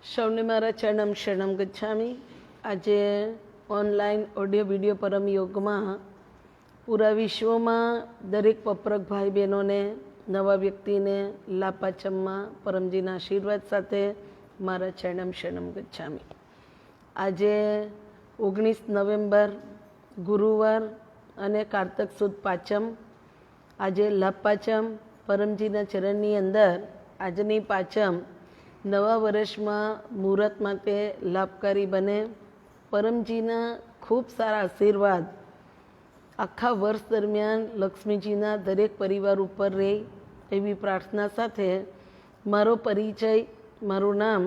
સૌને મારા ચરણમ શરણમ ગચ્છામી। આજે ઓનલાઈન ઓડિયો વિડીયો પરમ યોગમાં પૂરા વિશ્વમાં દરેક પપરક ભાઈ બહેનોને નવા વ્યક્તિને લાપાચમમાં પરમજીના આશીર્વાદ સાથે મારા ચરણમ શરણમ ગચ્છામી। આજે 19 નવેમ્બર ગુરુવાર અને કારતક સુદ પાંચમ। આજે લાપાચમ પરમજીના ચરણની અંદર આજની પાંચમ નવા વર્ષમાં મુહૂર્ત માટે લાભકારી બને। પરમજીના ખૂબ સારા આશીર્વાદ આખા વર્ષ દરમિયાન લક્ષ્મીજીના દરેક પરિવાર ઉપર રહે એવી પ્રાર્થના સાથે મારો પરિચય, મારું નામ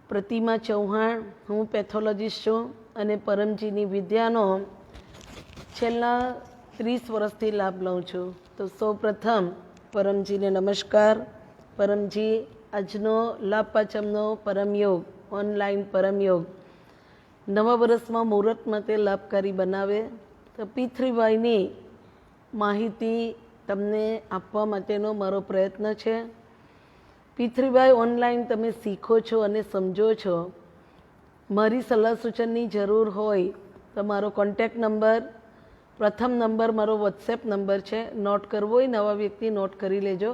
પ્રતિમા ચૌહાણ, હું પેથોલોજીસ્ટ છું અને પરમજીની વિદ્યાનો છેલ્લા 30 વર્ષથી લાભ લઉં છું। તો સૌપ્રથમ પરમજીને નમસ્કાર। પરમજી આજનો લાભપાચમનો પરમયોગ, ઓનલાઈન પરમયોગ નવા વર્ષમાં મુહૂર્ત માટે લાભકારી બનાવે। તો P3Y માહિતી તમને આપવા માટેનો મારો પ્રયત્ન છે। P3Y ઓનલાઈન તમે શીખો છો અને સમજો છો। મારી સલાહ સૂચનની જરૂર હોય તો મારો કોન્ટેક્ટ નંબર, પ્રથમ નંબર મારો વોટ્સએપ નંબર છે, નોટ કરવો હોય નવા વ્યક્તિ નોટ કરી લેજો।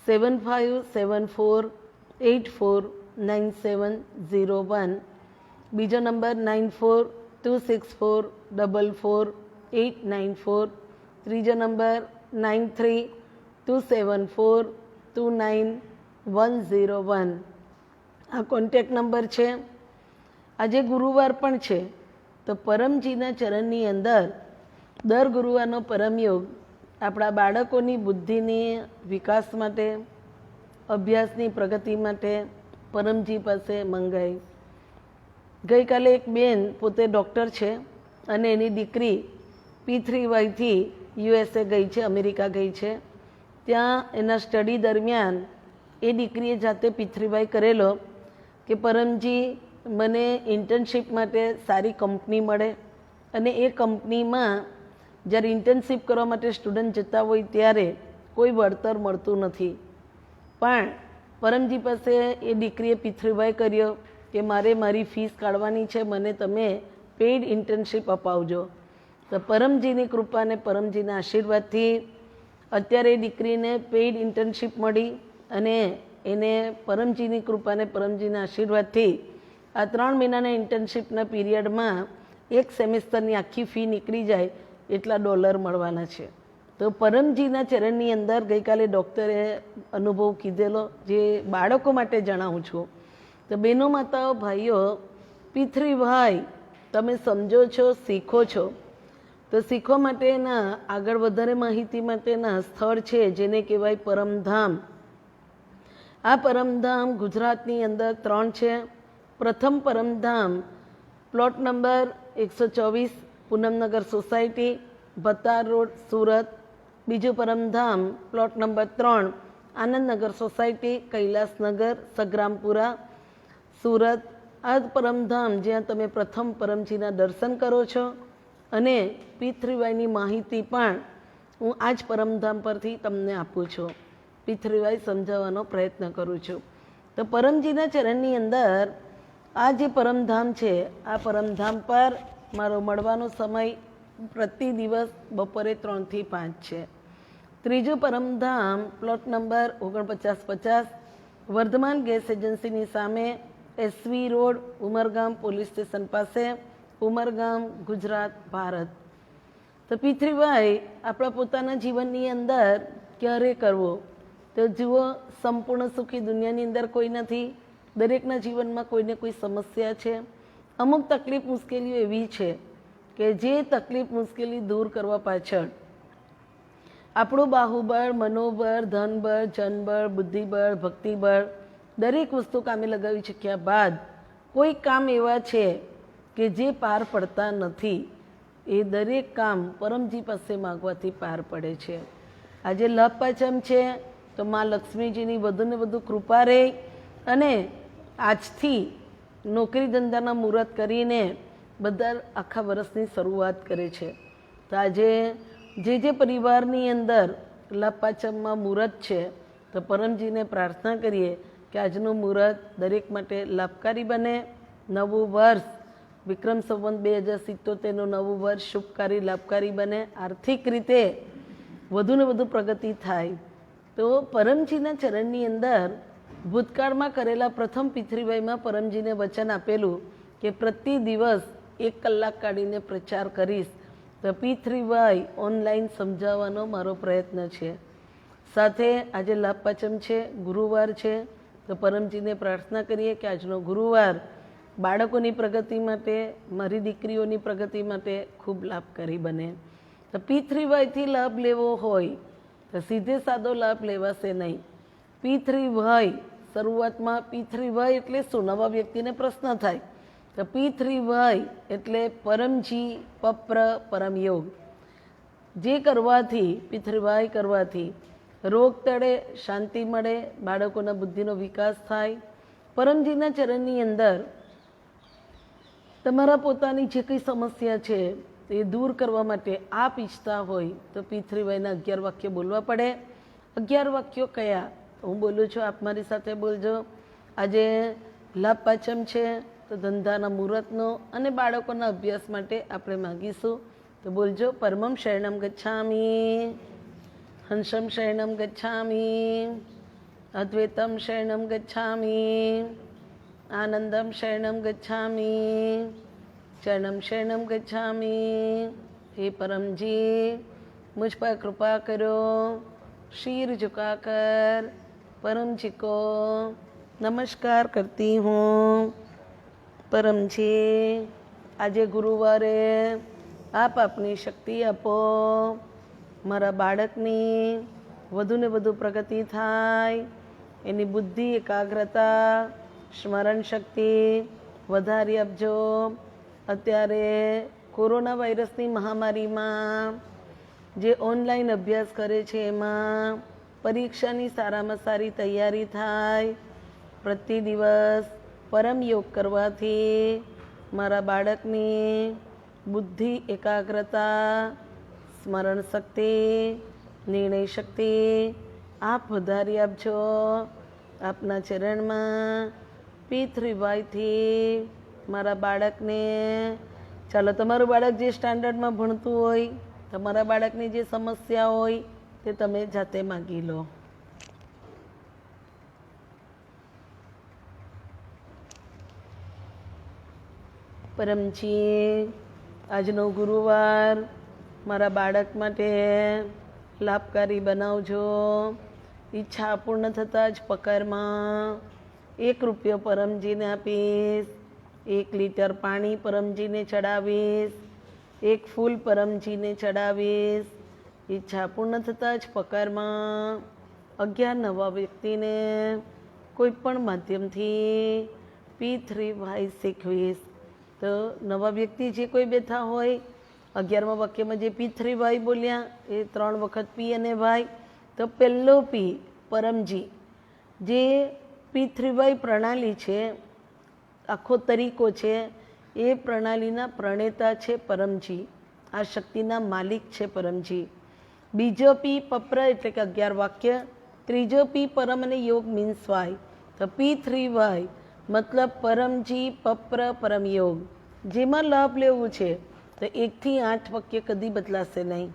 7574849701। બીજો નંબર 9426444894। ત્રીજો નંબર 9327429101। આ કોન્ટેક્ટ નંબર છે। આજે ગુરુવાર પણ છે તો પરમજીના ચરણની અંદર દર ગુરુવારનો પરમયોગ આપણા બાળકોની બુદ્ધિની વિકાસ માટે, અભ્યાસની પ્રગતિ માટે પરમજી પાસે મંગાઈ। ગઈકાલે એક બેન પોતે ડૉક્ટર છે અને એની દીકરી P3Yથી USA ગઈ છે, અમેરિકા ગઈ છે। ત્યાં એના સ્ટડી દરમિયાન એ દીકરીએ જાતે P3Y કરેલો કે પરમજી મને ઇન્ટર્નશીપ માટે સારી કંપની મળે અને એ કંપનીમાં જ્યારે ઇન્ટર્નશીપ કરવા માટે સ્ટુડન્ટ જતા હોય ત્યારે કોઈ વળતર મળતું નથી, પણ પરમજી પાસે એ દીકરીએ P3Y કર્યો કે મારે મારી ફીસ કાઢવાની છે, મને તમે પેઇડ ઇન્ટર્નશીપ અપાવજો। તો પરમજીની કૃપા અને પરમજીના આશીર્વાદથી અત્યારે એ દીકરીને પેઇડ ઇન્ટર્નશીપ મળી અને એને પરમજીની કૃપા અને પરમજીના આશીર્વાદથી આ 3 મહિનાના ઇન્ટર્નશીપના પીરિયડમાં એક સેમેસ્ટરની આખી ફી નીકળી જાય એટલા ડોલર મળવાના છે। તો પરમજીના ચરણની અંદર ગઈકાલે ડૉક્ટરે અનુભવ કીધેલો જે બાળકો માટે જણાવું છું। તો બહેનો, માતાઓ, ભાઈઓ, P3Y તમે સમજો છો, શીખો છો। તો શીખવા માટેના આગળ વધારે માહિતી માટેના સ્થળ છે જેને કહેવાય પરમધામ। આ પરમધામ ગુજરાતની અંદર 3 છે। પ્રથમ Paramdham plot number 124 Poonamnagar society, Bhatar road, Surat. બીજું Paramdham plot number 3 Anandnagar society, Kailashnagar, Sagrampura, Surat. આ પરમધામ જ્યાં તમે પ્રથમ પરમજીના દર્શન કરો છો અને P3Yની માહિતી પણ હું આ જ પરમધામ પરથી તમને આપું છું, P3Y સમજાવવાનો પ્રયત્ન કરું છું। તો પરમજીના ચરણની અંદર આ જે પરમધામ છે, આ પરમધામ પર મારો મળવાનો સમય પ્રતિ દિવસ બપોરે 3 થી 5 છે। ત્રીજું પરમધામ પ્લોટ નંબર 4950 વર્ધમાન ગેસ એજન્સીની સામે, SV road, Umargam police station પાસે, ઉમરગામ, ગુજરાત, ભારત। તો P3Y આપણા પોતાના જીવનની અંદર ક્યારે કરવો? તો જુઓ, સંપૂર્ણ સુખી દુનિયાની અંદર કોઈ નથી। દરેકના જીવનમાં કોઈને કોઈ સમસ્યા છે। અમુક તકલીફ મુશ્કેલીઓ એવી છે કે જે તકલીફ મુશ્કેલી દૂર કરવા પાછળ આપણું બાહુબળ, મનોબળ, ધનબળ, જનબળ, બુદ્ધિબળ, ભક્તિબળ દરેક વસ્તુ કામે લગાવી શક્યા બાદ કોઈ કામ એવા છે કે જે પાર પડતા નથી। એ દરેક કામ પરમજી પાસે માગવાથી પાર પડે છે। આજે લાભપાચમ છે તો મા લક્ષ્મીજીની વધુને વધુ કૃપા રહે અને આજથી નોકરી ધંધાના મુહૂર્ત કરીને બધા આખા વર્ષની શરૂઆત કરે છે। તો આજે જે પરિવારની અંદર લાભપાચમમાં મુહૂર્ત છે તો પરમજીને પ્રાર્થના કરીએ કે આજનું મુહૂર્ત દરેક માટે લાભકારી બને. નવું વર્ષ વિક્રમ સંવત 2077નું નવું વર્ષ શુભકારી લાભકારી બને. આર્થિક રીતે વધુને વધુ પ્રગતિ થાય. તો પરમજીના ચરણની અંદર ભૂતકાળમાં કરેલા પ્રથમ પિતૃવાયમાં પરમજીને વચન આપેલું કે પ્રતિ દિવસ 1 કલાક કાઢીને પ્રચાર કરીશ. તો પિતૃવાય ઓનલાઈન સમજાવવાનો મારો પ્રયત્ન છે. સાથે આજે લાભ પાંચમ છે, ગુરુવાર છે. તો પરમજીને પ્રાર્થના કરીએ કે આજનો ગુરુવાર બાળકોની પ્રગતિ માટે, મારી દીકરીઓની પ્રગતિ માટે ખૂબ લાભકારી બને. તો પિતૃવાયથી લાભ લેવો હોય તો સીધે સાદો લાભ લેવાશે નહીં. પિતૃવાય શરૂઆતમાં પિતૃવાય એટલે શું? નવા વ્યક્તિને પ્રશ્ન થાય. તો પિતૃવાય એટલે પરમજી પપ્ર પરમયોગ. જે કરવાથી પિતૃવાય કરવાથી રોગ ટળે, શાંતિ મળે, બાળકોના બુદ્ધિનો વિકાસ થાય. પરમજીના ચરણની અંદર તમારા પોતાની જે કંઈ સમસ્યા છે એ દૂર કરવા માટે આપ ઈચ્છતા હોય તો પિતૃવાયના 11 વાક્ય બોલવા પડે. 11 વાક્યો કયા? હું બોલું છું, આપ મારી સાથે બોલજો. આજે લાભ પાંચમ છે તો ધંધાના મુહૂર્તનો અને બાળકોના અભ્યાસ માટે આપણે માગીશું. તો બોલજો. પરમં શરણમ ગચ્છામિ, હંસમ શરણમ ગચ્છામિ, અદ્વૈતમ શરણમ ગચ્છામિ, આનંદમ શરણમ ગચ્છામિ, ચરણમ શરણમ ગચ્છામિ. हे परमजी, मुझ पर कृपा करो. शीर झुकाकर परमजी को नमस्कार करती हूँ. परमजी, આજે ગુરુવારે આપ આપની શક્તિ આપો. મારા બાળકની વધુને વધુ પ્રગતિ થાય, એની બુદ્ધિ, એકાગ્રતા, સ્મરણ શક્તિ વધારી આપજો. અત્યારે કોરોના વાયરસની મહામારીમાં જે ઓનલાઈન અભ્યાસ કરે છે એમાં પરીક્ષાની સારામાં સારી તૈયારી થાય. પ્રતિ દિવસ પરમ યોગ કરવાથી મારા બાળકની બુદ્ધિ, એકાગ્રતા, સ્મરણ શક્તિ, નિર્ણય શક્તિ આપ વધારી આપજો. આપના ચરણમાં પિતૃવાયથી મારા બાળકને, ચાલો તમારું બાળક જે સ્ટાન્ડર્ડમાં ભણતું હોય, તમારા બાળકની જે સમસ્યા હોય તે તમે જાતે માગી લો. પરમજી, આજનો ગુરુવાર મારા બાળક માટે લાભકારી બનાવજો. ઈચ્છા પૂર્ણ થતાં જ પકારમાં 1 રૂપિયો પરમજીને આપીશ. 1 લીટર પાણી પરમજીને ચડાવીશ. 1 ફૂલ પરમજીને ચડાવીશ. ઈચ્છા પૂર્ણ થતાં જ પકારમાં 11 નવા વ્યક્તિને કોઈ પણ માધ્યમથી પિતૃવાય શીખવીશ. તો નવા વ્યક્તિ જે કોઈ બેઠા હોય, 11મા વાક્યમાં જે પિતૃવાય બોલ્યા એ 3 વખત પી અને વાય. તો પહેલો પી પરમજી, જે પિતૃવાય પ્રણાલી છે, આખો તરીકો છે, એ પ્રણાલીના પ્રણેતા છે પરમજી. આ શક્તિના માલિક છે પરમજી. બીજો પી પપ્ર એટલે કે 11 વાક્ય. ત્રીજો પી પરમ અને યોગ મીન્સ વાય. તો પિતૃવાય મતલબ પરમજી પપ્ર પરમયોગ. જેમાં લાભ લેવું છે તો 1 થી 8 વાક્ય કદી બદલાશે નહીં.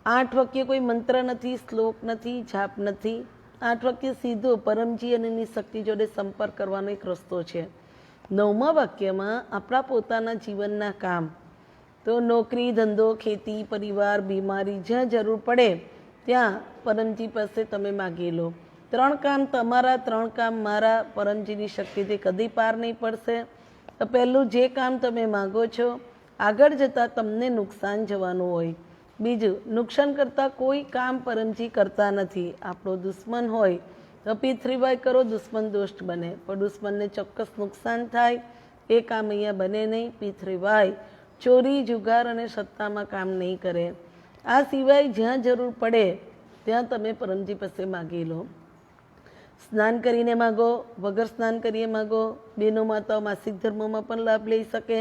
8 વાક્ય કોઈ મંત્ર નથી, શ્લોક નથી, જાપ નથી. 8 વાક્ય સીધો પરમજી અને એની શક્તિ જોડે સંપર્ક કરવાનો એક રસ્તો છે. 9મા વાક્યમાં આપણા પોતાના જીવનના કામ, તો નોકરી, ધંધો, ખેતી, પરિવાર, બીમારી, જ્યાં જરૂર પડે ત્યાં પરમજી પાસે તમે માગી લો. 3 કામ તમારા, 3 કામ મારા. પરમજીની શક્તિથી કદી પાર નહીં પડશે. તો પહેલું જે કામ તમે માગો છો આગળ જતાં તમને નુકસાન જવાનું હોય. બીજું, નુકસાન કરતાં કોઈ કામ પરમજી કરતા નથી. આપણો દુશ્મન હોય તો પિતૃવાય કરો, દુશ્મન દોષ બને, પણ દુશ્મનને ચોક્કસ નુકસાન થાય. એ કામ અહીંયા બને નહીં. પિતૃવાય ચોરી, જુગાર અને સત્તામાં કામ નહીં કરે. આ સિવાય જ્યાં જરૂર પડે ત્યાં તમે પરમજી પાસે માગી લો. સ્નાન કરીને માગો, વગર સ્નાન કરીએ માગો. બહેનો માતાઓ માસિક ધર્મમાં પણ લાભ લઈ શકે.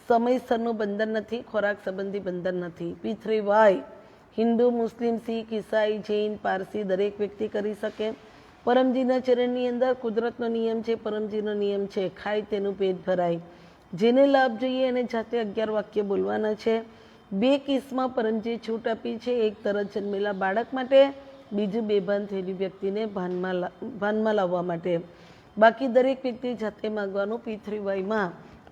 સમયસરનું બંધન નથી, ખોરાક સંબંધી બંધન નથી. પિતૃવાય હિન્દુ, મુસ્લિમ, શીખ, ઈસાઈ, જૈન, પારસી દરેક વ્યક્તિ કરી શકે. પરમજીના ચરણની અંદર કુદરતનો નિયમ છે, પરમજીનો નિયમ છે, ખાય તેનું પેટ ભરાય. જેને લાભ જોઈએ એને જાતે 11 વાક્ય બોલવાના છે. 2 કેસમાં પરમજીએ છૂટ આપી છે, એક તરત જન્મેલા બાળક માટે, બીજું બેભાન થયેલી વ્યક્તિને ભાનમાં લાવવા માટે. બાકી દરેક વ્યક્તિ જાતે માગવાનું. P3Y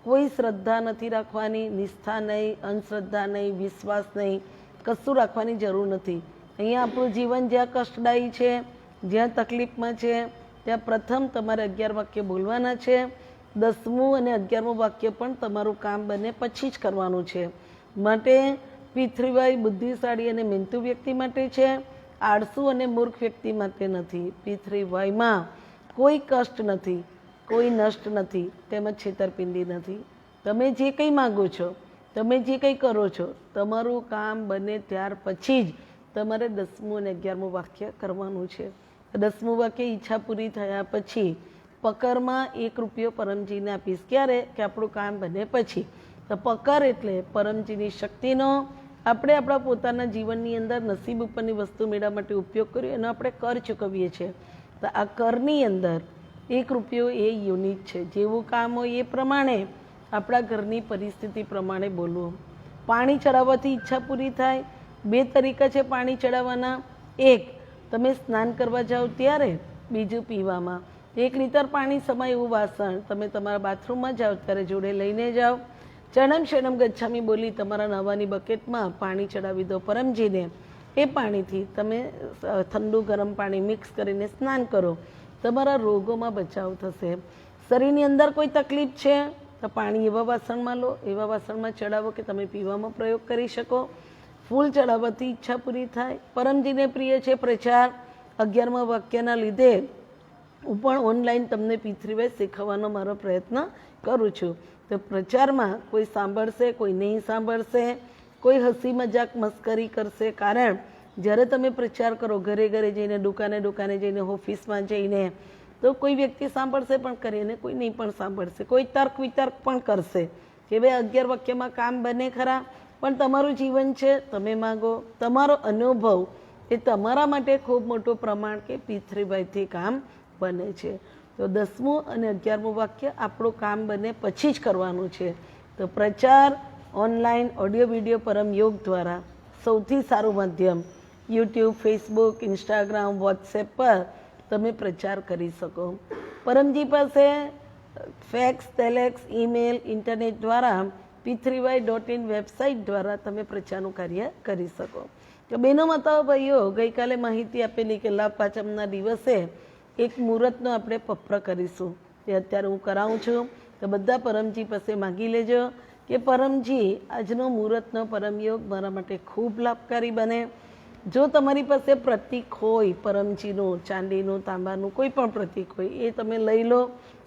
કોઈ શ્રદ્ધા નથી રાખવાની, નિષ્ઠા નહીં, અંધશ્રદ્ધા નહીં, વિશ્વાસ નહીં, કશું રાખવાની જરૂર નથી. અહીંયા આપણું જીવન જ્યાં કષ્ટદાયી છે, જ્યાં તકલીફમાં છે, ત્યાં પ્રથમ તમારે 11 વાક્ય બોલવાના છે. 10મું અને 11મું વાક્ય પણ તમારું કામ બને પછી જ કરવાનું છે. માટે P3Y બુદ્ધિશાળી અને મહેનતુ વ્યક્તિ માટે છે, આળસુ અને મૂર્ખ વ્યક્તિ માટે નથી. P3Y કોઈ કષ્ટ નથી, કોઈ નષ્ટ નથી, તેમજ છેતરપિંડી નથી. તમે જે કંઈ માગો છો, તમે જે કંઈ કરો છો, તમારું કામ બને ત્યાર પછી જ તમારે 10મું અને 11મું વાક્ય કરવાનું છે. 10મું વાક્ય ઈચ્છા પૂરી થયા પછી પકરમાં 1 રૂપિયો પરમજીને આપીશ. ક્યારે? કે આપણું કામ બને પછી. તો પકર એટલે પરમજીની શક્તિનો આપણે આપણા પોતાના જીવનની અંદર નસીબ ઉપરની વસ્તુ મેળવવા માટે ઉપયોગ કર્યો, એનો આપણે કર ચૂકવીએ છીએ. તો આ કરની અંદર 1 રૂપિયો એ યુનિટ છે. જેવું કામ હોય એ પ્રમાણે આપણા ઘરની પરિસ્થિતિ પ્રમાણે બોલવું. પાણી ચડાવવાથી ઈચ્છા પૂરી થાય. 2 તરીકા છે પાણી ચડાવવાના. 1 તમે સ્નાન કરવા જાઓ ત્યારે, બીજું પીવામાં. 1 લીટર પાણી સમાય એવું વાસણ તમે તમારા બાથરૂમમાં જાઓ ત્યારે જોડે લઈને જાઓ. ચરણમ શરણમ ગચ્છામી બોલી તમારા નવાની બકેટમાં પાણી ચડાવી દો પરમજીને. એ પાણીથી તમે ઠંડુ ગરમ પાણી મિક્સ કરીને સ્નાન કરો. તમારા રોગોમાં બચાવ થશે. શરીરની અંદર કોઈ તકલીફ છે તો પાણી એવા વાસણમાં લો, એવા વાસણમાં ચડાવો કે તમે પીવામાં પ્રયોગ કરી શકો. ફૂલ ચડાવવાથી ઈચ્છા પૂરી થાય. પરમજીને પ્રિય છે પ્રચાર. 11મા વાક્યના લીધે હું પણ ઓનલાઈન તમને P3Y શીખવવાનો મારો પ્રયત્ન કરું છું. તો પ્રચારમાં કોઈ સાંભળશે, કોઈ નહીં સાંભળશે, કોઈ હસી મજાક મસ્કરી કરશે. કારણ જ્યારે તમે પ્રચાર કરો ઘરે ઘરે જઈને, દુકાને દુકાને જઈને, ઓફિસમાં જઈને, તો કોઈ વ્યક્તિ સાંભળશે પણ કરી અને કોઈ નહીં પણ સાંભળશે. કોઈ તર્ક વિતર્ક પણ કરશે કે ભાઈ 11 વાક્યમાં કામ બને ખરા, પણ તમારું જીવન છે, તમે માગો. તમારો અનુભવ એ તમારા માટે ખૂબ મોટું પ્રમાણ કે P3Y કામ બને છે. તો 10મું અને 11મું વાક્ય આપણું કામ બને પછી જ કરવાનું છે. તો પ્રચાર ઓનલાઈન ઓડિયો વિડીયો પરમ યોગ દ્વારા સૌથી સારું માધ્યમ. યુટ્યુબ, ફેસબુક, ઇન્સ્ટાગ્રામ, વોટ્સએપ પર તમે પ્રચાર કરી શકો. પરમજી પાસે ફેક્સ, ટેલેક્સ, ઈમેલ, ઇન્ટરનેટ દ્વારા P3Y.in વેબસાઇટ દ્વારા તમે પ્રચારનું કાર્ય કરી શકો. તો બહેનો માતાઓ ભાઈઓ, ગઈકાલે માહિતી આપેલી કે લાભ પાંચમના દિવસે એક મુહૂર્તનો આપણે પપ્ર કરીશું. તે અત્યારે હું કરાવું છું. તો બધા પરમજી પાસે માગી લેજો કે પરમજી આજનો મુહૂર્તનો પરમયોગ મારા માટે ખૂબ લાભકારી બને. જો તમારી પાસે પ્રતીક હોય પરમજીનું, ચાંદીનું, તાંબાનું, કોઈ પણ પ્રતીક હોય એ તમે લઈ લો.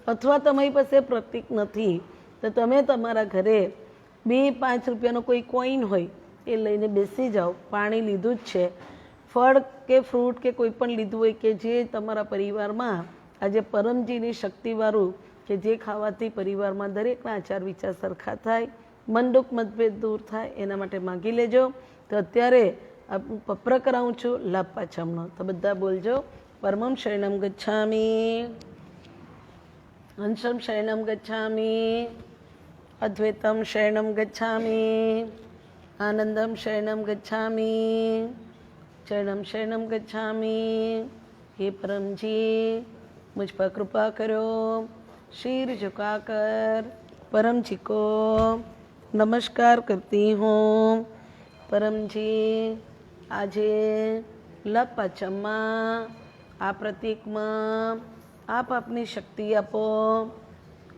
અથવા તમારી પાસે પ્રતીક નથી તો તમે તમારા ઘરે 2-5 રૂપિયાનો કોઈ કોઈન હોય એ લઈને બેસી જાઓ. પાણી લીધું જ છે, ફળ કે ફ્રૂટ કે કોઈ પણ લીધું હોય કે જે તમારા પરિવારમાં આજે પરમજીની શક્તિવાળું કે જે ખાવાથી પરિવારમાં દરેકના આચાર વિચાર સરખા થાય, મન દુઃખ મતભેદ દૂર થાય, એના માટે માગી લેજો. તો અત્યારે પપ્ર કરાવું છું લાભ પાંચમનો. તો બધા બોલજો. પરમં શરણમ ગચ્છામી, હંસમ શરણમ ગચ્છામી, અદ્વૈતમ શરણમ ગચ્છામી, આનંદમ શરણમ ગચ્છામી, ચરણમ શરણમ ગચ્છામી. हे परम जी मुझ पर कृपा करो. शीर झुकाकर परम जी को नमस्कार करती हूँ. परम जी આજે લાભ પાંચમમાં આ પ્રતીકમાં આપ આપની શક્તિ આપો.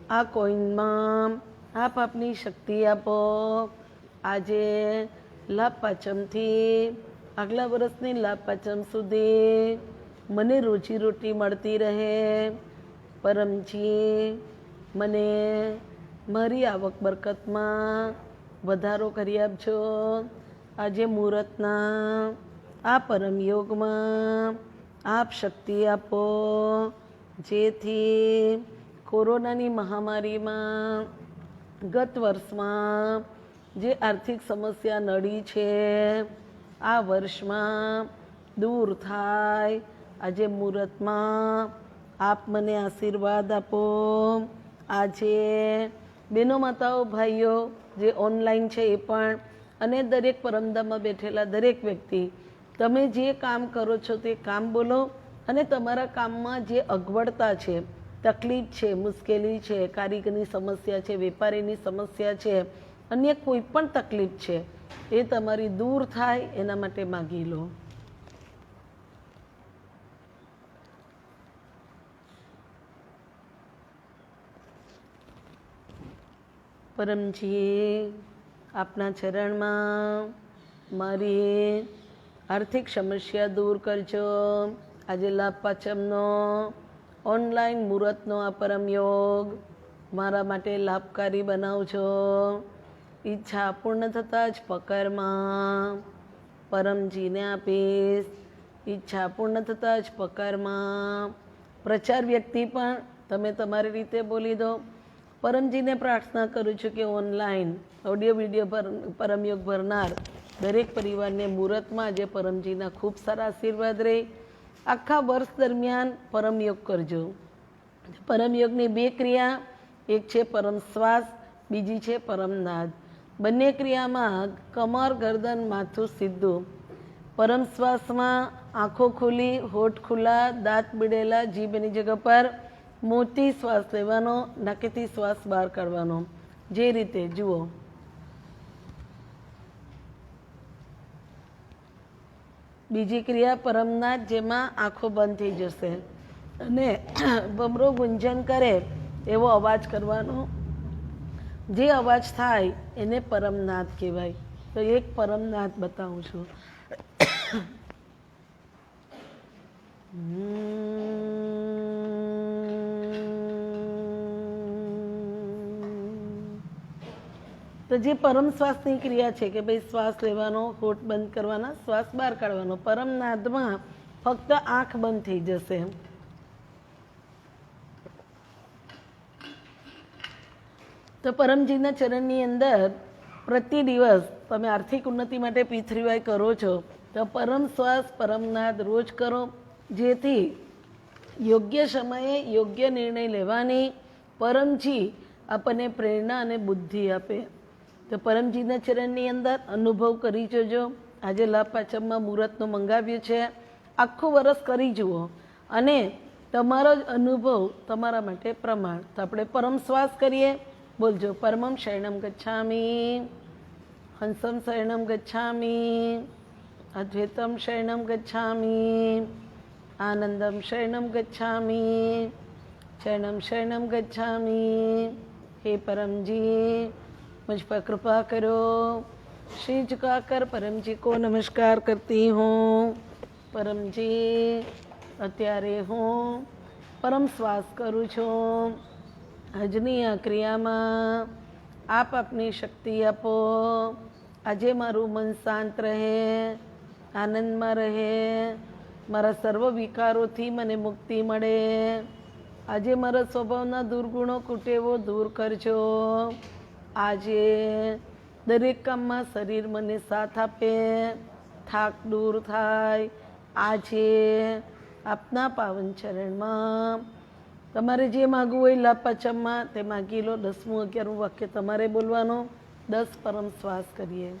આ કોઈનમાં આપ આપની શક્તિ આપો. આજે લાભ પાંચમથી આગલા વર્ષની લાભ પાંચમ સુધી મને રોજીરોટી મળતી રહે. પરમજી મને મારી આવક બરકતમાં વધારો કરી આપજો. આજે મુહૂર્તના આ પરમ યોગમાં આપ શક્તિ આપો, જેથી કોરોનાની મહામારીમાં ગત વર્ષમાં જે આર્થિક સમસ્યા નડી છે આ વર્ષમાં દૂર થાય. આજે મુહૂર્તમાં આપ મને આશીર્વાદ આપો. આજે બહેનો, માતાઓ, ભાઈઓ જે ઓનલાઈન છે એ પણ, અને દરેક પરમધામમાં બેઠેલા દરેક વ્યક્તિ, તમે જે કામ કરો છો તે કામ બોલો, અને તમારા કામમાં જે અગવડતા છે, તકલીફ છે, મુશ્કેલી છે, કારીગરની સમસ્યા છે, વેપારીની સમસ્યા છે, અન્ય કોઈ પણ તકલીફ છે એ તમારી દૂર થાય એના માટે માગી લો. પરમજી, આપના ચરણમાં મારી આર્થિક સમસ્યા દૂર કરજો. આજે લાભ પાંચમનો ઓનલાઈન મુહૂર્તનો આ પરમયોગ મારા માટે લાભકારી બનાવજો. ઈચ્છા પૂર્ણ થતાં જ પકરમાં પરમજીને આપીશ. ઈચ્છા પૂર્ણ થતાં જ પકરમાં. પ્રચાર વ્યક્તિ પણ તમે તમારી રીતે બોલી દો. પરમજીને પ્રાર્થના કરું છું કે ઓનલાઈન ઓડિયો વિડીયો પરમયોગ ભરનાર દરેક પરિવારને મુહૂર્તમાં આજે પરમજીના ખૂબ સારા આશીર્વાદ રહે. આખા વર્ષ દરમિયાન પરમયોગ કરજો. પરમયોગની 2 ક્રિયા, એક છે પરમ શ્વાસ, બીજી છે પરમનાદ. બંને ક્રિયામાં કમર, ગરદન, માથું સીધું. પરમ શ્વાસમાં આંખો ખુલ્લી, હોઠ ખુલ્લા, દાંત બીડેલા, જીભ એની જગ્યા પર, મોટી શ્વાસ લેવાનો, નાકેથી શ્વાસ બહાર કાઢવાનો. જે રીતે જુઓ. બીજી ક્રિયા પરમનાદ, જેમાં આંખો બંધ થઈ જશે અને ભમરો ગુંજન કરે એવો અવાજ કરવાનો. જે અવાજ થાય એને પરમનાદ કહેવાય. તો એક પરમનાદ બતાવું છું. તો જે પરમ શ્વાસની ક્રિયા છે કે ભાઈ શ્વાસ લેવાનો, હોઠ બંધ કરવાના, શ્વાસ બહાર કાઢવાનો. પરમનાદમાં ફક્ત આંખ બંધ થઈ જશે. તો પરમજીના ચરણની અંદર પ્રતિ દિવસ તમે આર્થિક ઉન્નતિ માટે P3Y કરો છો તો પરમ શ્વાસ, પરમનાદ રોજ કરો, જેથી યોગ્ય સમયે યોગ્ય નિર્ણય લેવાની પરમજી આપણને પ્રેરણા અને બુદ્ધિ આપે. તો પરમજીના ચરણની અંદર અનુભવ કરી જોજો. આજે લાભ પાંચમમાં મુહૂર્તનું મંગાવ્યું છે. આખું વરસ કરી જુઓ અને તમારો જ અનુભવ તમારા માટે પ્રમાણ. તો આપણે પરમ શ્વાસ કરીએ. બોલજો. પરમમ શરણમ ગચ્છામી, હંસમ શરણમ ગચ્છામી, અદ્વૈતમ શરણમ ગચ્છામી, આનંદમ શરણમ ગચ્છામી, શરણમ શરણમ ગચ્છામી. हे परमजी, मुझ पर कृपा करो. श्री झुकाकर परमजी को नमस्कार करती हूँ. परमजी, અત્યારે હું પરમ શ્વાસ કરું છું. આજની આ ક્રિયામાં આપ આપની શક્તિ આપો. આજે મારું મન શાંત રહે, આનંદમાં રહે, મારા સર્વ વિકારોથી મને મુક્તિ મળે. આજે મારા સ્વભાવના દુર્ગુણો, કુટેવો દૂર કરજો. આજે દરેક કામમાં શરીર મને સાથ આપે, થાક દૂર થાય. આજે આપના પાવન ચરણમાં તમારે જે માગવું હોય લાભ પાંચમમાં તે માગી લો. 10મું 11મું વાક્ય તમારે બોલવાનું. 10 પરમ શ્વાસ કરીએ.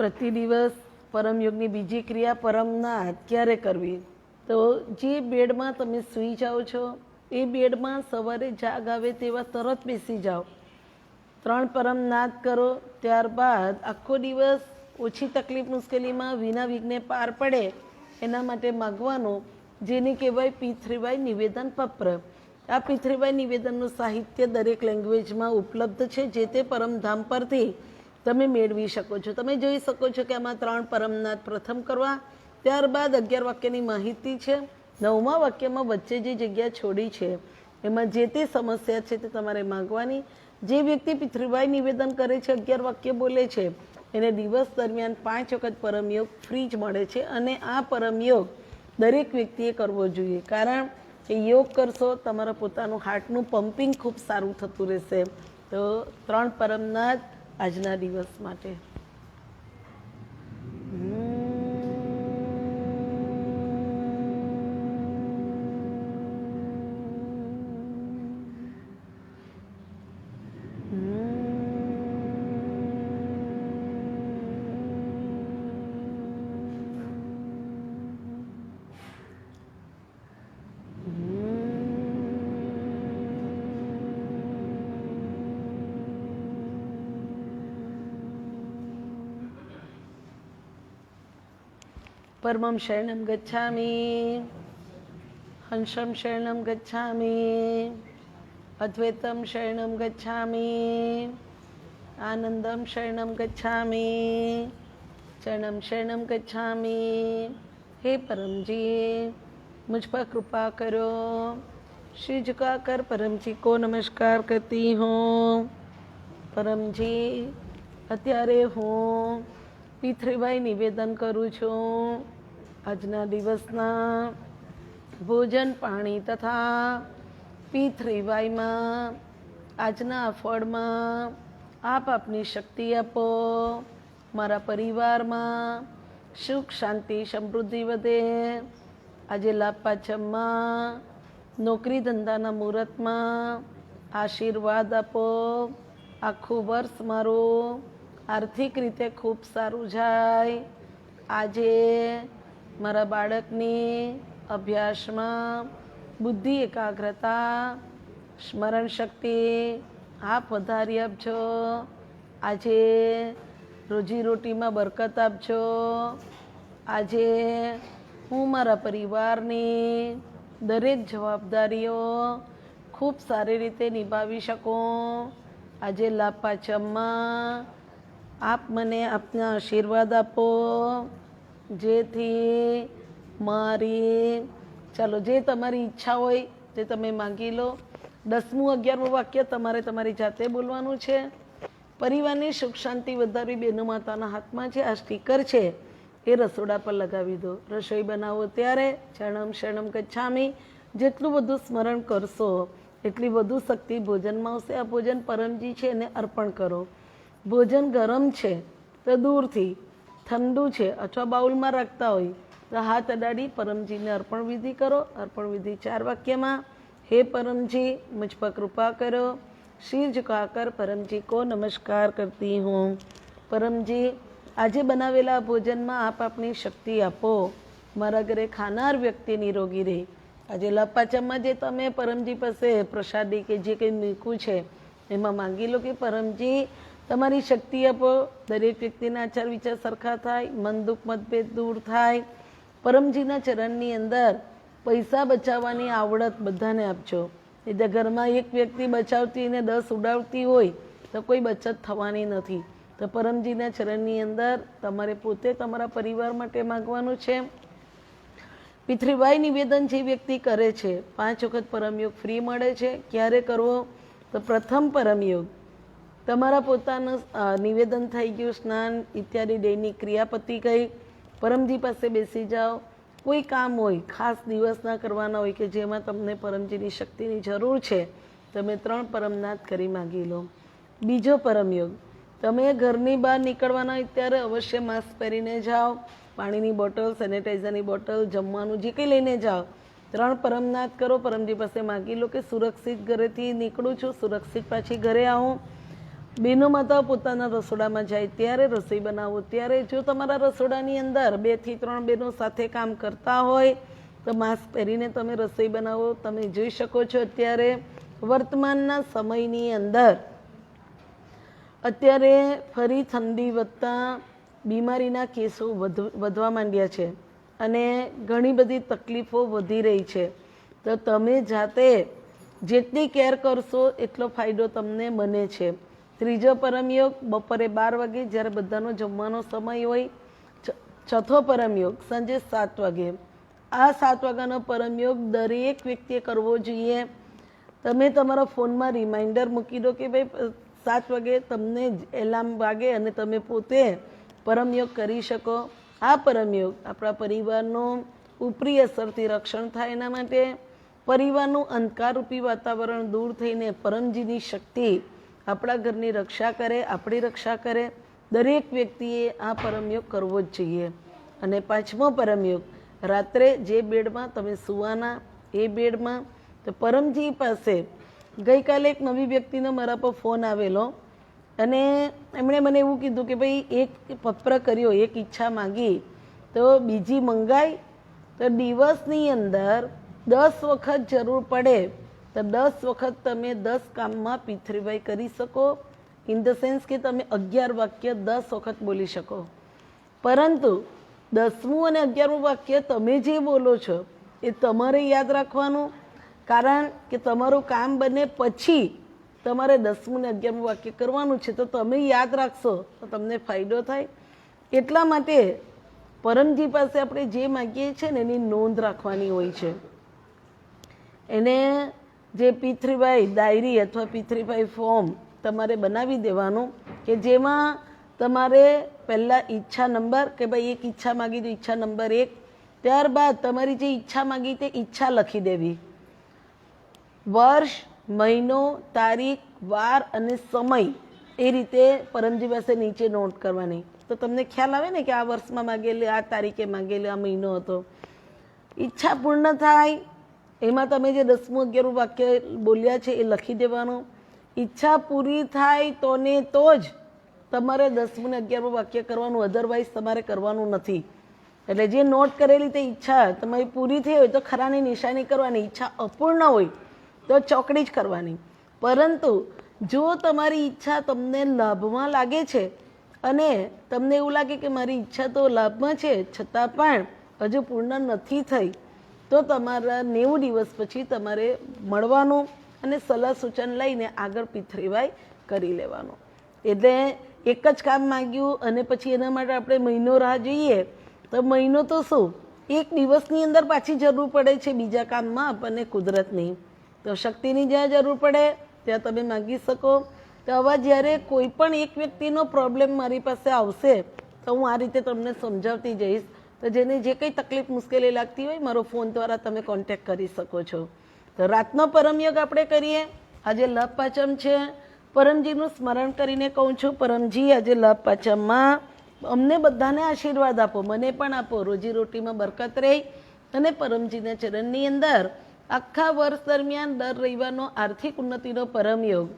પ્રતિ દિવસ પરમયોગની બીજી ક્રિયા પરમનાદ ક્યારે કરવી? તો જે બેડમાં તમે સૂઈ જાઓ છો એ બેડમાં સવારે જાગ આવે તેવા તરત બેસી જાઓ. 3 પરમનાદ કરો. ત્યારબાદ આખો દિવસ ઓછી તકલીફ મુશ્કેલીમાં વિના વિઘ્ને પાર પડે એના માટે માગવાનું, જેને કહેવાય પિતૃવાય નિવેદન પત્ર. આ પિતૃવાય નિવેદનનું સાહિત્ય દરેક લેંગ્વેજમાં ઉપલબ્ધ છે. જે તે પરમધામ પરથી તમે મેળવી શકો છો. તમે જોઈ શકો છો કે આમાં 3 પરમનાથ પ્રથમ કરવા, ત્યારબાદ 11 વાક્યની માહિતી છે. 9મા વાક્યમાં વચ્ચે જે જગ્યા છોડી છે એમાં જે તે સમસ્યા છે તે તમારે માગવાની. જે વ્યક્તિ પિતૃવાય નિવેદન કરે છે, 11 વાક્ય બોલે છે, એને દિવસ દરમિયાન 5 વખત પરમયોગ ફ્રી જ મળે છે. અને આ પરમયોગ દરેક વ્યક્તિએ કરવો જોઈએ, કારણ કે યોગ કરશો તમારા પોતાનું હાર્ટનું પમ્પિંગ ખૂબ સારું થતું રહેશે. તો 3 પરમનાથ આજના દિવસ માટે. परमं शरणं गच्छामि, हंसं शरणं गच्छामि, अद्वैतं शरणं गच्छामि, आनंदं शरणं गच्छामि, चरणं शरणं गच्छामि. हे परम जी, मुझ पर कृपा करो. श्री झुकाकर परम जी को नमस्कार करती हूँ. परम जी, અત્યારે હું પિતૃવાય નિવેદન કરું છું. આજના દિવસના ભોજન પાણી તથા પિતૃવાયમાં આજના ફળમાં આપ આપની શક્તિ આપો. મારા પરિવારમાં સુખ શાંતિ સમૃદ્ધિ વધે. આજે લાભ પાચમમાં નોકરી ધંધાના મુહૂર્તમાં આશીર્વાદ આપો. આખું વર્ષ મારું આર્થિક રીતે ખૂબ સારું જાય. આજે મારા બાળકની અભ્યાસમાં બુદ્ધિ એકાગ્રતા સ્મરણ શક્તિ આપ વધારી આપજો. આજે રોજીરોટીમાં બરકત આપજો. આજે હું મારા પરિવારની દરેક જવાબદારીઓ ખૂબ સારી રીતે નિભાવી શકું. આજે લાભ પાચમમાં આપ મને આપના આશીર્વાદ આપો, જેથી મારી ચાલો જે તમારી ઈચ્છા હોય તે તમે માંગી લો. 10મું 11મું વાક્ય તમારે તમારી જાતે બોલવાનું છે. પરિવારની સુખ શાંતિ વધારવી બેનો માતાના હાથમાં છે. આ સ્ટીકર છે એ રસોડા પર લગાવી દો. રસોઈ બનાવો ત્યારે શરણમ શરણમ ગચ્છામિ જેટલું બધું સ્મરણ કરશો એટલી વધુ શક્તિ ભોજનમાં આવશે. આ ભોજન પરમજી છે એને અર્પણ કરો. ભોજન ગરમ છે તો દૂરથી, ઠંડુ છે અથવા બાઉલમાં રાખતા હોય તો હાથ અડાડી પરમજીને અર્પણ વિધિ કરો. અર્પણ વિધિ 4 વાક્યમાં. हे परमजी, मुझ पर कृपा करो. सिर झुकाकर परमजी को नमस्कार करती हूँ. परमजी, આજે બનાવેલા ભોજનમાં આપ આપની શક્તિ આપો. મારા ઘરે ખાનાર વ્યક્તિ નિરોગી રહે. આજે લાભ પાચમમાં જે તમે પરમજી પાસે પ્રસાદી કે જે કંઈ મૂક્યું છે એમાં માંગી લો કે પરમજી તમારી શક્તિ આપો. દરેક વ્યક્તિના આચાર વિચાર સરખા થાય, મન દુઃખ મતભેદ દૂર થાય. પરમજીના ચરણની અંદર પૈસા બચાવવાની આવડત બધાને આપજો. એટલે ઘરમાં એક વ્યક્તિ બચાવતી અને 10 ઉડાવતી હોય તો કોઈ બચત થવાની નથી. તો પરમજીના ચરણની અંદર તમારે પોતે તમારા પરિવાર માટે માગવાનું છે. પિતૃવાય નિવેદન જે વ્યક્તિ કરે છે 5 વખત પરમયોગ ફ્રી મળે છે. ક્યારે કરવો? તો પ્રથમ પરમયોગ તમારા પોતાનું નિવેદન થઈ ગયું, સ્નાન ઇત્યાદિ દૈનિક ક્રિયાપતિ કહી પરમજી પાસે બેસી જાઓ. કોઈ કામ હોય ખાસ દિવસના કરવાના હોય કે જેમાં તમને પરમજીની શક્તિની જરૂર છે, તમે 3 પરમનાથ કરી માગી લો. બીજો પરમયોગ, તમે ઘરની બહાર નીકળવાના હોય ત્યારે અવશ્ય માસ્ક પહેરીને જાઓ. પાણીની બોટલ, સેનેટાઈઝરની બોટલ, જમવાનું જે કંઈ લઈને જાઓ. 3 પરમનાથ કરો. પરમજી પાસે માગી લો કે સુરક્ષિત ઘરેથી નીકળું છું, સુરક્ષિત પાછી ઘરે આવું. બેનો માતા પોતાના રસોડામાં જાય ત્યારે રસોઈ બનાવો. ત્યારે જો તમારા રસોડાની અંદર 2 થી 3 બહેનો સાથે કામ કરતા હોય તો માસ્ક પહેરીને તમે રસોઈ બનાવો. તમે જોઈ શકો છો અત્યારે વર્તમાનના સમયની અંદર અત્યારે ફરી ઠંડી વધતા બીમારીના કેસો વધવા માંડ્યા છે અને ઘણી બધી તકલીફો વધી રહી છે. તો તમે જાતે જેટલી કેર કરશો એટલો ફાયદો તમને બને છે. ત્રીજો પરમયોગ બપોરે 12 વાગે જ્યારે બધાનો જમવાનો સમય હોય. ચોથો પરમયોગ સાંજે 7 વાગે. આ 7 વાગ્યાનો પરમયોગ દરેક વ્યક્તિએ કરવો જોઈએ. તમે તમારા ફોનમાં રિમાઇન્ડર મૂકી દો કે ભાઈ 7 વાગે તમને એલાર્મ વાગે અને તમે પોતે પરમયોગ કરી શકો. આ પરમયોગ આપણા પરિવારનો ઉપરી અસરથી રક્ષણ થાય એના માટે, પરિવારનું અંધકારરૂપી વાતાવરણ દૂર થઈને પરમજીની શક્તિ આપણા ઘરની રક્ષા કરે, આપણી રક્ષા કરે. દરેક વ્યક્તિએ આ પરમયોગ કરવો જ જોઈએ. અને 5મો પરમયોગ, રાત્રે જે બેડમાં તમે સૂવાના એ બેડમાં, તો પરમજી પાસે ગઈકાલે એક નવી વ્યક્તિનો મારા પર ફોન આવેલો અને એમણે મને એવું કીધું કે ભાઈ એક પત્ર કર્યો, એક ઈચ્છા માગી તો બીજી મંગાઈ. તો દિવસની અંદર 10 વખત જરૂર પડે તો 10 વખત તમે 10 કામમાં પીથરીભાઈ કરી શકો. ઇન ધ સેન્સ કે તમે 11 વાક્ય 10 વખત બોલી શકો. પરંતુ 10મું અને 11મું વાક્ય તમે જે બોલો છો એ તમારે યાદ રાખવાનું, કારણ કે તમારું કામ બને પછી તમારે 10મું ને 11મું વાક્ય કરવાનું છે. તો તમે યાદ રાખશો તો તમને ફાયદો થાય. એટલા માટે પરમજી પાસે આપણે જે માગીએ છીએ ને એની નોંધ રાખવાની હોય છે. એને જે પીથરીભાઈ ડાયરી અથવા પીથરીભાઈ ફોર્મ તમારે બનાવી દેવાનું કે જેમાં તમારે પહેલાં ઈચ્છા નંબર કે ભાઈ એક ઈચ્છા માગી તો ઈચ્છા નંબર 1, ત્યારબાદ તમારી જે ઈચ્છા માગી તે ઈચ્છા લખી દેવી. વર્ષ, મહિનો, તારીખ, વાર અને સમય એ રીતે પરમજી પાસે નીચે નોટ કરવાની. તો તમને ખ્યાલ આવે ને કે આ વર્ષમાં માગેલી, આ તારીખે માગેલી, આ મહિનો હતો. ઈચ્છા પૂર્ણ થાય એમાં તમે જે 10મું 11મું વાક્ય બોલ્યા છે એ લખી દેવાનું. ઈચ્છા પૂરી થાય તો ને તો જ તમારે 10મું ને 11મું વાક્ય કરવાનું, અધરવાઇઝ તમારે કરવાનું નથી. એટલે જે નોટ કરેલી તે ઈચ્છા તમારી પૂરી થઈ હોય તો ખરાની નિશાની કરવાની, ઈચ્છા અપૂર્ણ હોય તો ચોકડી જ કરવાની. પરંતુ જો તમારી ઈચ્છા તમને લાભમાં લાગે છે અને તમને એવું લાગે કે મારી ઈચ્છા તો લાભમાં છે છતાં પણ હજુ પૂર્ણ નથી થઈ, તો તમારા 90 દિવસ પછી તમારે મળવાનું અને સલાહ સૂચન લઈને આગળ પીથરીવાઈ કરી લેવાનું. એટલે એક જ કામ માગ્યું અને પછી એના માટે આપણે મહિનો રાહ જોઈએ તો મહિનો તો શું, એક દિવસની અંદર પાછી જરૂર પડે છે બીજા કામમાં આપણને કુદરતની. તો શક્તિની જ્યાં જરૂર પડે ત્યાં તમે માગી શકો. તો આવા જ્યારે કોઈ પણ એક વ્યક્તિનો પ્રોબ્લેમ મારી પાસે આવશે તો હું આ રીતે તમને સમજાવતી જઈશ. તો જેને જે કંઈ તકલીફ મુશ્કેલી લાગતી હોય મારો ફોન દ્વારા તમે કોન્ટેક્ટ કરી શકો છો. તો રાતનો પરમયોગ આપણે કરીએ. આજે લાભ પાંચમ છે. પરમજીનું સ્મરણ કરીને કહું છું, પરમજી આજે લાભ પાંચમમાં અમને બધાને આશીર્વાદ આપો, મને પણ આપો, રોજીરોટીમાં બરકત રહે અને પરમજીના ચરણની અંદર આખા વર્ષ દરમિયાન દર રવિવારનો આર્થિક ઉન્નતિનો પરમયોગ,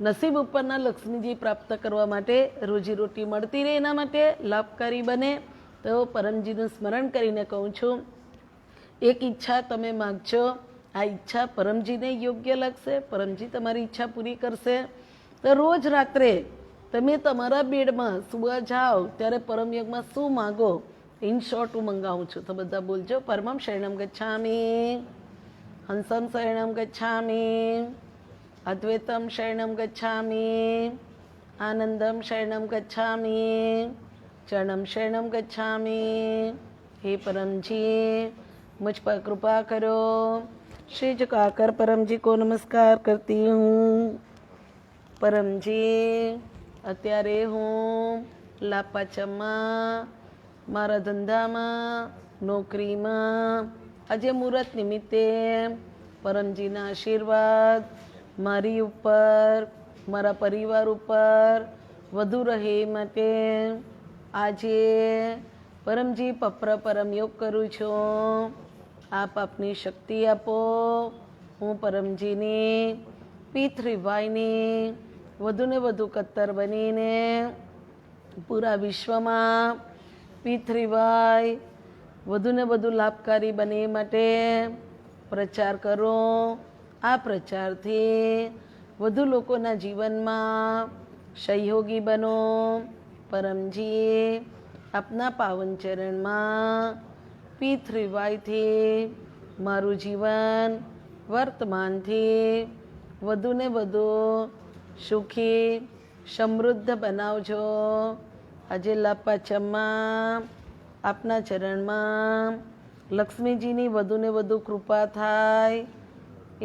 નસીબ ઉપરના લક્ષ્મીજી પ્રાપ્ત કરવા માટે, રોજીરોટી મળતી રહે એના માટે લાભકારી બને. તો પરમજીનું સ્મરણ કરીને કહું છું, એક ઈચ્છા તમે માગજો, આ ઈચ્છા પરમજીને યોગ્ય લાગશે, પરમજી તમારી ઈચ્છા પૂરી કરશે. તો રોજ રાત્રે તમે તમારા બેડમાં સુવા જાઓ ત્યારે પરમયોગમાં શું માગો ઇન શોર્ટ હું મંગાવું છું. તો બધા બોલજો, પરમં શરણમ ગચ્છામિ, હંસમ શરણમ ગચ્છામિ, અદ્વૈતમ શરણમ ગચ્છામિ, આનંદમ શરણમ ગચ્છામિ, ચરણમ શરણમ ગચ્છામિ. हे परमजी मुझ पर कृपा करो. श्री झुकाकर परमजी को नमस्कार करती हूँ. પરમજી અત્યારે હું લાભ પાંચમમાં, મારા ધંધામાં, નોકરીમાં આજે મુહૂર્ત નિમિત્તે પરમજીના આશીર્વાદ મારી ઉપર, મારા પરિવાર ઉપર વધુ રહે માટે આજે પરમજી પરમયોગ કરું છું. આપ આપની શક્તિ આપો. હું પરમજીની પીથરીભાઈની વધુ ને વધુ કત્તર બનીને પૂરા વિશ્વમાં પીથરીભાઈ વધુ ને વધુ લાભકારી બને માટે પ્રચાર કરો. આ પ્રચારથી વધુ લોકોના જીવનમાં સહયોગી બનો. પરમજી આપના પાવન ચરણમાં P3Y થી મારું જીવન વર્તમાનથી વધુને વધુ સુખી સમૃદ્ધ બનાવજો. આજે લાપાચમમાં આપના ચરણમાં લક્ષ્મીજીની વધુને વધુ કૃપા થાય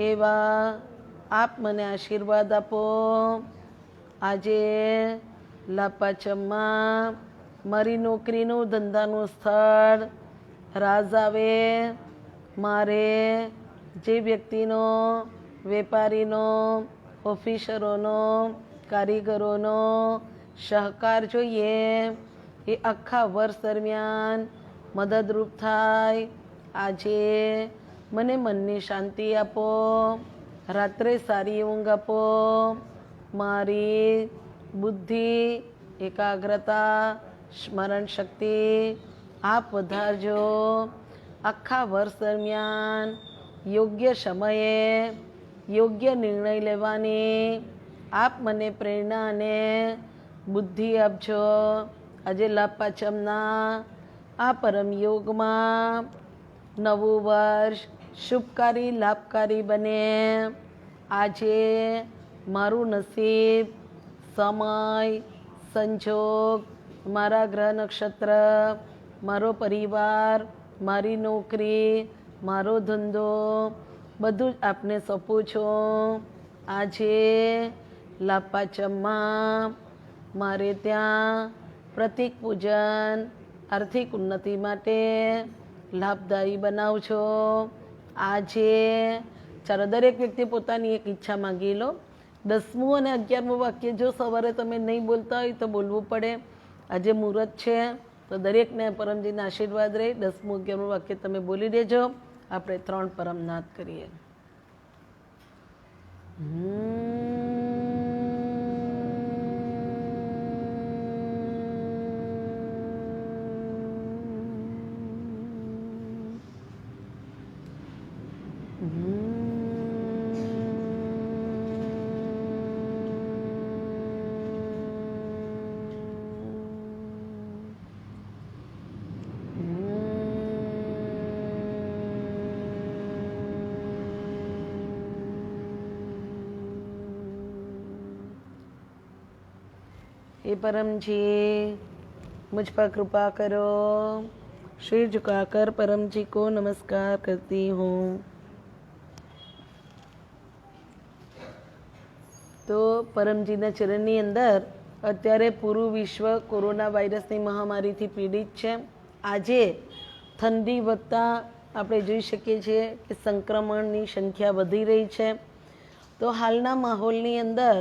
એવા આપ મને આશીર્વાદ આપો. આજે લાપાચમમાં મારી નોકરીનું ધંધાનું સ્થળ રાજ આવે. મારે જે વ્યક્તિનો, વેપારીનો, ઓફિસરોનો, કારીગરોનો સહકાર જોઈએ એ આખા વર્ષ દરમિયાન મદદરૂપ થાય. આજે મને મનની શાંતિ આપો, રાત્રે સારી ઊંઘ આપો. મારી બુદ્ધિ, એકાગ્રતા, સ્મરણ શક્તિ આપ વધારજો. આખા વર્ષ દરમિયાન યોગ્ય સમયે યોગ્ય નિર્ણય લેવાની આપ મને પ્રેરણા અને બુદ્ધિ આપજો. આજે લાપાચમના આ પરમ યોગમાં નવું વર્ષ શુભકારી લાભકારી બને. આજે મારું નસીબ, સમય, સંજોગ, મારા ગ્રહ નક્ષત્ર, મારો પરિવાર, મારી નોકરી, મારો ધંધો બધું જ આપને સોંપું છું. આજે લાપાચમમાં મારે ત્યાં પ્રતિક પૂજન આર્થિક ઉન્નતિ માટે લાભદાયી બનાવજો. આજે ચાલો દરેક વ્યક્તિ પોતાની એક ઈચ્છા માગી લો. 10મું અને 11મું વાક્ય જો સવારે તમે નહીં બોલતા હોય તો બોલવું પડે. આજે મુહૂર્ત છે તો દરેકને પરમજીના આશીર્વાદ રહે. 10મું 11મું વાક્ય તમે બોલી દેજો. આપણે 3 પરમનાદ કરીએ. हे परम जी, मुझ पर कृपा करो. सिर झुकाकर परम जी को नमस्कार करती हूँ. તો પરમજીના ચરણની અંદર અત્યારે પૂરું વિશ્વ કોરોના વાયરસની મહામારીથી પીડિત છે. આજે ઠંડી વધતા આપણે જોઈ શકીએ છીએ કે સંક્રમણની સંખ્યા વધી રહી છે. તો હાલના માહોલની અંદર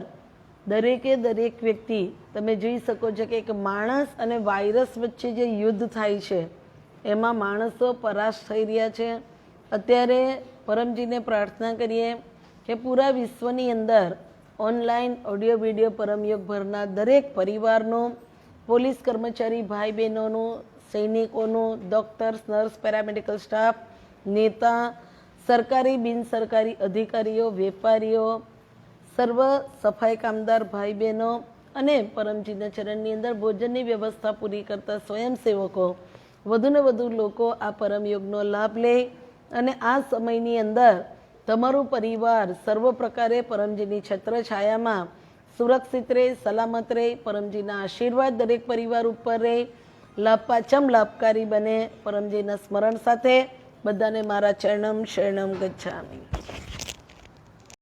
દરેકે દરેક વ્યક્તિ તમે જોઈ શકો છો કે એક માણસ અને વાયરસ વચ્ચે જે યુદ્ધ થાય છે એમાં માણસો પરાસ્ત થઈ રહ્યા છે. અત્યારે પરમજીને પ્રાર્થના કરીએ કે પૂરા વિશ્વની અંદર ઓનલાઈન ઓડિયો વિડીયો પરમયોગ ભરના દરેક પરિવારનું, પોલીસ કર્મચારી ભાઈ બહેનોનું, સૈનિકોનું, ડૉક્ટર્સ, નર્સ, પેરામેડિકલ સ્ટાફ, નેતા, સરકારી બિનસરકારી અધિકારીઓ, વેપારીઓ, સર્વ સફાઈ કામદાર ભાઈ બહેનો અને પરમજીના ચરણની અંદર ભોજનની વ્યવસ્થા પૂરી કરતા સ્વયંસેવકો વધુને વધુ લોકો આ પરમયોગનો લાભ લે અને આ સમયની અંદર તમારું પરિવાર સર્વ પ્રકારે પરમજીની છત્રછાયામાં સુરક્ષિત રહે, સલામત રહે. પરમજીના આશીર્વાદ દરેક પરિવાર ઉપર રહે. લાપાચમ લાભકારી બને. પરમજીના સ્મરણ સાથે બધાને મારા ચરણમ શરણમ ગચ્છામિ.